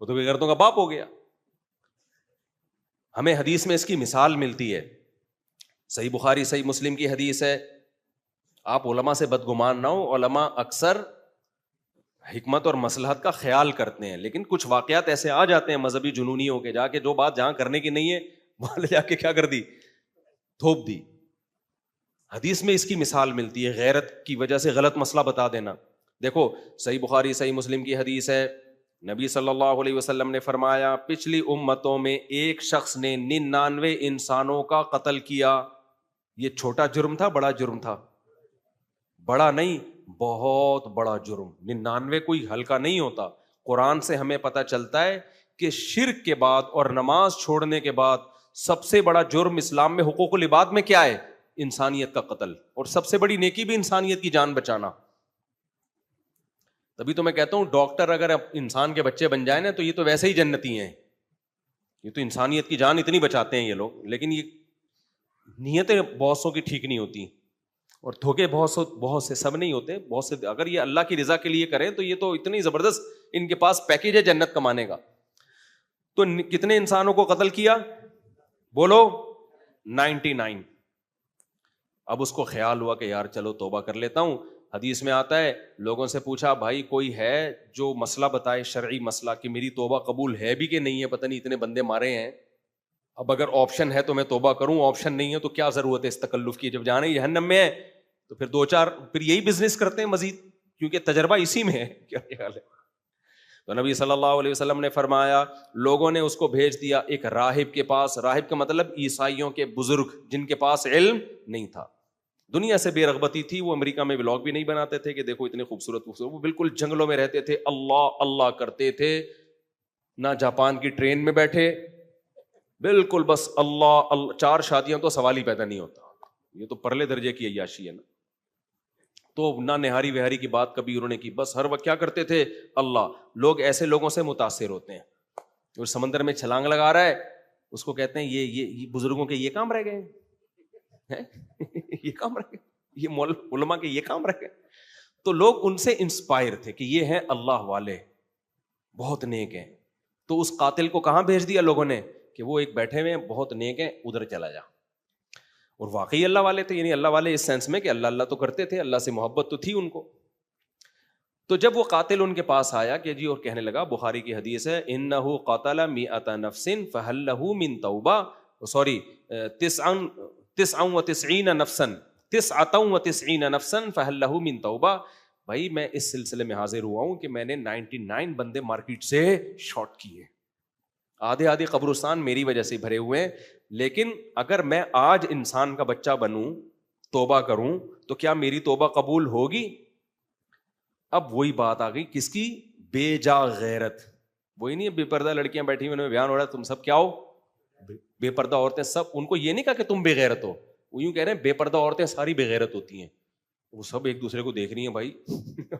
وہ تو بے غیرتوں کا باپ ہو گیا. ہمیں حدیث میں اس کی مثال ملتی ہے. صحیح بخاری صحیح مسلم کی حدیث ہے. آپ علماء سے بدگمان نہ ہو. علماء اکثر حکمت اور مصلحت کا خیال کرتے ہیں, لیکن کچھ واقعات ایسے آ جاتے ہیں مذہبی جنونیوں کے, جا کے جو بات جہاں کرنے کی نہیں ہے وہاں لے جا کے کیا کر دی, تھوپ دی. حدیث میں اس کی مثال ملتی ہے, غیرت کی وجہ سے غلط مسئلہ بتا دینا. دیکھو صحیح بخاری صحیح مسلم کی حدیث ہے, نبی صلی اللہ علیہ وسلم نے فرمایا پچھلی امتوں میں ایک شخص نے 99 انسانوں کا قتل کیا. یہ چھوٹا جرم تھا بڑا جرم تھا؟ بڑا نہیں, بہت بڑا جرم. 99 کوئی ہلکا نہیں ہوتا. قرآن سے ہمیں پتہ چلتا ہے کہ شرک کے بعد اور نماز چھوڑنے کے بعد سب سے بڑا جرم اسلام میں حقوق العباد میں کیا ہے؟ انسانیت کا قتل. اور سب سے بڑی نیکی بھی انسانیت کی جان بچانا. تبھی تو میں کہتا ہوں ڈاکٹر اگر انسان کے بچے بن جائیں نا تو یہ تو ویسے ہی جنتی ہیں. یہ تو انسانیت کی جان اتنی بچاتے ہیں یہ لوگ, لیکن یہ نیتیں بہت سو کی ٹھیک نہیں ہوتی, اور دھوکے بہت سے, سب نہیں ہوتے, بہت سے. اگر یہ اللہ کی رضا کے لیے کریں تو یہ تو اتنی زبردست ان کے پاس پیکیج ہے جنت کمانے کا. تو کتنے انسانوں کو قتل کیا؟ بولو 99. اب اس کو خیال ہوا کہ یار چلو توبہ کر لیتا ہوں. حدیث میں آتا ہے لوگوں سے پوچھا بھائی کوئی ہے جو مسئلہ بتائے, شرعی مسئلہ, کہ میری توبہ قبول ہے بھی کہ نہیں ہے, پتہ نہیں اتنے بندے مارے ہیں. اب اگر آپشن ہے تو میں توبہ کروں, آپشن نہیں ہے تو کیا ضرورت ہے اس تکلف کی, جب جانا ہی جہنم میں ہے تو پھر 2-4 پھر یہی بزنس کرتے ہیں مزید, کیونکہ تجربہ اسی میں ہے. کیا خیال ہے؟ تو نبی صلی اللہ علیہ وسلم نے فرمایا لوگوں نے اس کو بھیج دیا ایک راہب کے پاس. راہب کا مطلب عیسائیوں کے بزرگ جن کے پاس علم نہیں تھا, دنیا سے بے رغبتی تھی. وہ امریکہ میں ولاگ بھی نہیں بناتے تھے کہ دیکھو اتنے خوبصورت, وہ بالکل جنگلوں میں رہتے تھے, اللہ اللہ کرتے تھے. نہ جاپان کی ٹرین میں بیٹھے, بالکل بس اللہ اللہ. 4 شادیاں تو سوال ہی پیدا نہیں ہوتا, یہ تو پرلے درجے کی عیاشی ہے نا. تو نہ نہاری وہاری کی بات کبھی انہوں نے کی, بس ہر وقت کیا کرتے تھے اللہ. لوگ ایسے لوگوں سے متاثر ہوتے ہیں. اور سمندر میں چھلانگ لگا رہا ہے, اس کو کہتے ہیں یہ بزرگوں کے یہ کام رہ گئے, یہ کام رہ گئے, یہ علماء کے یہ کام رہ گئے. تو لوگ ان سے انسپائر تھے کہ یہ ہیں اللہ والے, بہت نیک ہیں. تو اس قاتل کو کہاں بھیج دیا لوگوں نے کہ وہ ایک بیٹھے ہوئے بہت نیک ہیں, ادھر چلا جا. اور واقعی اللہ والے تھے, یعنی اللہ والے اس سینس میں کہ اللہ اللہ تو کرتے تھے, اللہ سے محبت تو تھی ان کو. تو جب وہ قاتل ان کے پاس آیا کہ جی, اور کہنے لگا, بخاری کی حدیث ہے, انہ قتل 100 نفس فہل لہ من توبہ, سوری 99 نفسا 99 نفسا فہل لہ من توبہ. بھائی میں اس سلسلے میں حاضر ہوا ہوں کہ میں نے 99 بندے مارکیٹ سے شارٹ کیے. آدھے قبرستان میری وجہ سے بھرے ہوئے ہیں, لیکن اگر میں آج انسان کا بچہ بنوں, توبہ کروں, تو کیا میری توبہ قبول ہوگی؟ اب وہی بات آ گئی کس کی؟ بے جا غیرت. وہی نہیں بے پردہ لڑکیاں بیٹھی ہوئی, بیان ہو رہا ہے تم سب کیا ہو, بے پردہ عورتیں سب. ان کو یہ نہیں کہا کہ تم بے غیرت ہو, وہ یوں کہہ رہے ہیں بے پردہ عورتیں ساری بے غیرت ہوتی ہیں. وہ سب ایک دوسرے کو دیکھ رہی ہیں, بھائی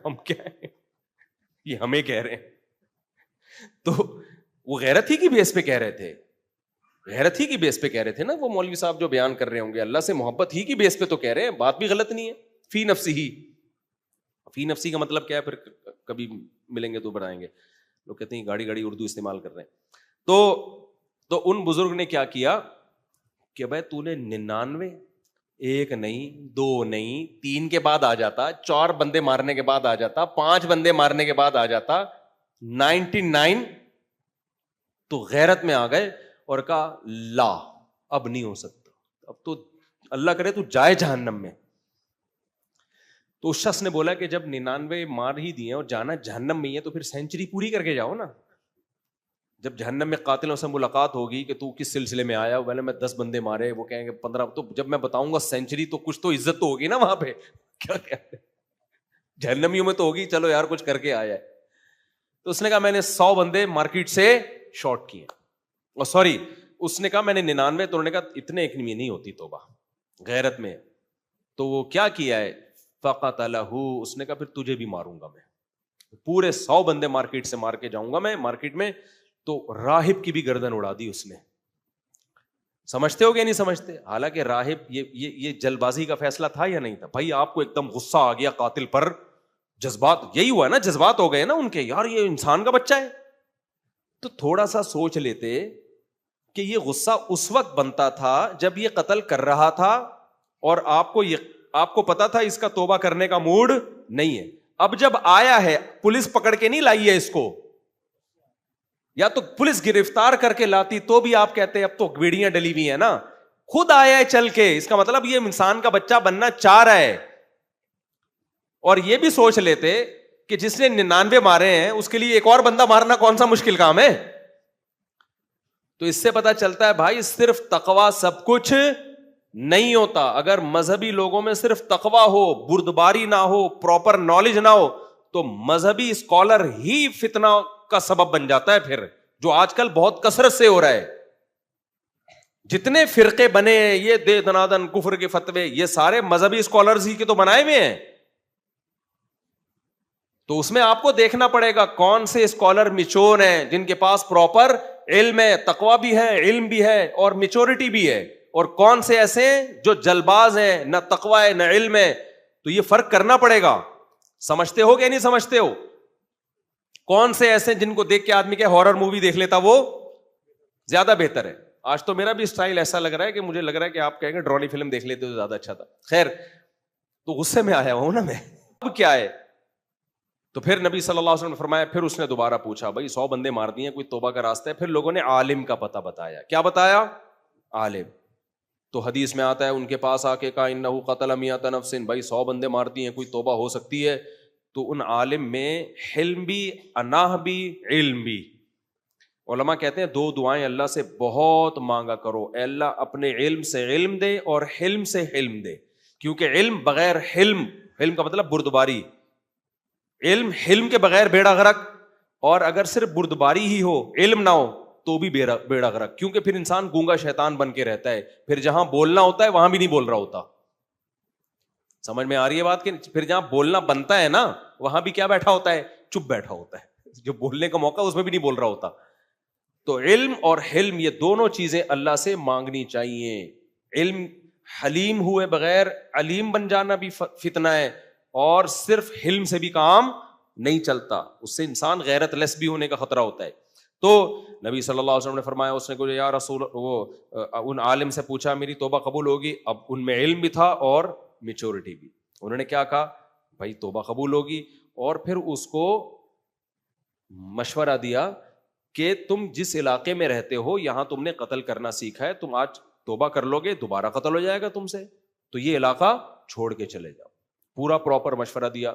ہم کیا ہیں, یہ ہمیں کہہ رہے ہیں. تو وہ غیرت ہی کی بیس پہ کہہ رہے تھے, غیرت ہی کی بیس پہ کہہ رہے تھے نا وہ مولوی صاحب جو بیان کر رہے ہوں گے, اللہ سے محبت ہی کی بیس پہ تو کہہ رہے ہیں, بات بھی غلط نہیں ہے. فی نفسی ہی, فی نفسی کا مطلب کیا ہے, پھر کبھی ملیں گے تو بتائیں گے. لوگ کہتے ہیں گاڑی اردو استعمال کر رہے ہیں. تو ان بزرگ نے کیا کیا کہ بھائی تو نے 99, 1 نہیں 2 نہیں 3 کے بعد آ جاتا, 4 بندے مارنے کے بعد آ جاتا, 5 بندے مارنے کے بعد آ جاتا, 99. تو غیرت میں آ گئے اور کہا لا, اب نہیں ہو سکتا, اب تو اللہ کرے تو جائے جہنم میں. تو اس شخص نے بولا کہ جب 99 مار ہی دیے اور جانا جہنم میں ہی ہے تو پھر سینچری پوری کر کے جاؤ نا. جب جہنم میں قاتلوں سے ملاقات ہوگی کہ تو کس سلسلے میں آیا, پہلے میں 10 بندے مارے, وہ کہیں گے 15, تو جب میں بتاؤں گا سینچری تو کچھ تو عزت تو ہوگی نا وہاں پہ. کیا کہتے ہیں جہنمیوں میں تو ہوگی, چلو یار کچھ کر کے آیا ہے. تو اس نے کہا میں نے 100 بندے مارکیٹ سے شارٹ کیے, اور سوری اس نے کہا میں نے 99, تو انہوں نے کہا اتنے ایک نہیں ہوتی توبہ غیرت میں. تو وہ کیا کیا ہے, فقتلہ, اس نے کہا پھر تجھے بھی ماروں گا میں, پورے 100 بندے مارکیٹ سے مار کے جاؤں گا میں مارکیٹ میں. تو راہب کی بھی گردن اڑا دی اس نے. سمجھتے ہو گیا نہیں سمجھتے؟ حالانکہ راہب یہ جلد بازی کا فیصلہ تھا یا نہیں تھا؟ بھائی آپ کو ایک دم غصہ آ گیا قاتل پر, جذبات, یہی ہوا نا, جذبات ہو گئے نا ان کے, یار یہ انسان کا بچہ ہے, تو تھوڑا سا سوچ لیتے کہ یہ غصہ اس وقت بنتا تھا جب یہ قتل کر رہا تھا اور آپ کو پتا تھا اس کا توبہ کرنے کا موڈ نہیں ہے. اب جب آیا ہے, پولیس پکڑ کے نہیں لائی ہے اس کو, یا تو پولیس گرفتار کر کے لاتی تو بھی آپ کہتے اب تو ویڑیاں ڈلی ہوئی ہیں نا, خود آیا ہے چل کے, اس کا مطلب یہ انسان کا بچہ بننا چاہ رہا ہے. اور یہ بھی سوچ لیتے کہ جس نے 99 مارے ہیں اس کے لیے ایک اور بندہ مارنا کون سا مشکل کام ہے. تو اس سے پتا چلتا ہے بھائی صرف تقویٰ سب کچھ نہیں ہوتا. اگر مذہبی لوگوں میں صرف تقویٰ ہو, بردباری نہ ہو, پراپر نالج نہ ہو, تو مذہبی اسکالر ہی فتنہ کا سبب بن جاتا ہے پھر, جو آج کل بہت کثرت سے ہو رہا ہے. جتنے فرقے بنے ہیں, یہ دے دنادن کفر کے فتوے, یہ سارے مذہبی اسکالرز ہی کے تو بنائے ہوئے ہیں. تو اس میں آپ کو دیکھنا پڑے گا کون سے اسکالر میچور ہیں, جن کے پاس پراپر علم ہے, تقویٰ بھی ہے, علم بھی ہے اور میچورٹی بھی ہے, اور کون سے ایسے جو جلباز ہیں, نہ تقویٰ ہے نہ علم ہے. تو یہ فرق کرنا پڑے گا. سمجھتے ہو کہ نہیں سمجھتے ہو؟ کون سے ایسے جن کو دیکھ کے آدمی کے ہارر مووی دیکھ لیتا وہ زیادہ بہتر ہے. آج تو میرا بھی اسٹائل ایسا لگ رہا ہے کہ مجھے لگ رہا ہے کہ آپ کہیں گے ڈرانی فلم دیکھ لیتے تو زیادہ اچھا تھا. خیر, تو غصے میں آیا ہوں نا میں. اب کیا ہے, تو پھر نبی صلی اللہ علیہ وسلم نے فرمایا, پھر اس نے دوبارہ پوچھا, بھائی 100 بندے مار دیے, کوئی توبہ کا راستہ ہے؟ پھر لوگوں نے عالم کا پتہ بتایا. کیا بتایا؟ عالم. تو حدیث میں آتا ہے ان کے پاس آ کے کہا انہ قتل 100 نفس, بھائی 100 بندے مار دیے, کوئی توبہ ہو سکتی ہے؟ تو ان عالم میں حلم بھی, اناہ بھی, علم بھی. علماء کہتے ہیں 2 دعائیں اللہ سے بہت مانگا کرو, اے اللہ اپنے علم سے علم دے اور حلم سے حلم دے. کیونکہ علم بغیر حلم, حلم کا مطلب بردباری, علم حلم کے بغیر بیڑا غرق, اور اگر صرف بردباری ہی ہو, علم نہ ہو, تو بھی بیڑا غرق. کیونکہ پھر انسان گونگا شیطان بن کے رہتا ہے, پھر جہاں بولنا ہوتا ہے وہاں بھی نہیں بول رہا ہوتا. سمجھ میں آ رہی ہے بات؟ کہ پھر جہاں بولنا بنتا ہے نا وہاں بھی کیا بیٹھا ہوتا ہے؟ چپ بیٹھا ہوتا ہے. جو بولنے کا موقع اس میں بھی نہیں بول رہا ہوتا. تو علم اور حلم یہ دونوں چیزیں اللہ سے مانگنی چاہیے. علم حلیم ہوئے بغیر علیم بن جانا بھی فتنہ ہے, اور صرف حلم سے بھی کام نہیں چلتا, اس سے انسان غیرت لیس بھی ہونے کا خطرہ ہوتا ہے. تو نبی صلی اللہ علیہ وسلم نے فرمایا, اس نے کہا یا رسول, وہ ان عالم سے پوچھا میری توبہ قبول ہوگی؟ اب ان میں علم بھی تھا اور میچورٹی بھی. انہوں نے کیا کہا؟ بھائی توبہ قبول ہوگی. اور پھر اس کو مشورہ دیا کہ تم جس علاقے میں رہتے ہو یہاں تم نے قتل کرنا سیکھا ہے, تم آج توبہ کر لو گے دوبارہ قتل ہو جائے گا تم سے, تو یہ علاقہ چھوڑ کے چلے جاؤ. پورا پراپر مشورہ دیا.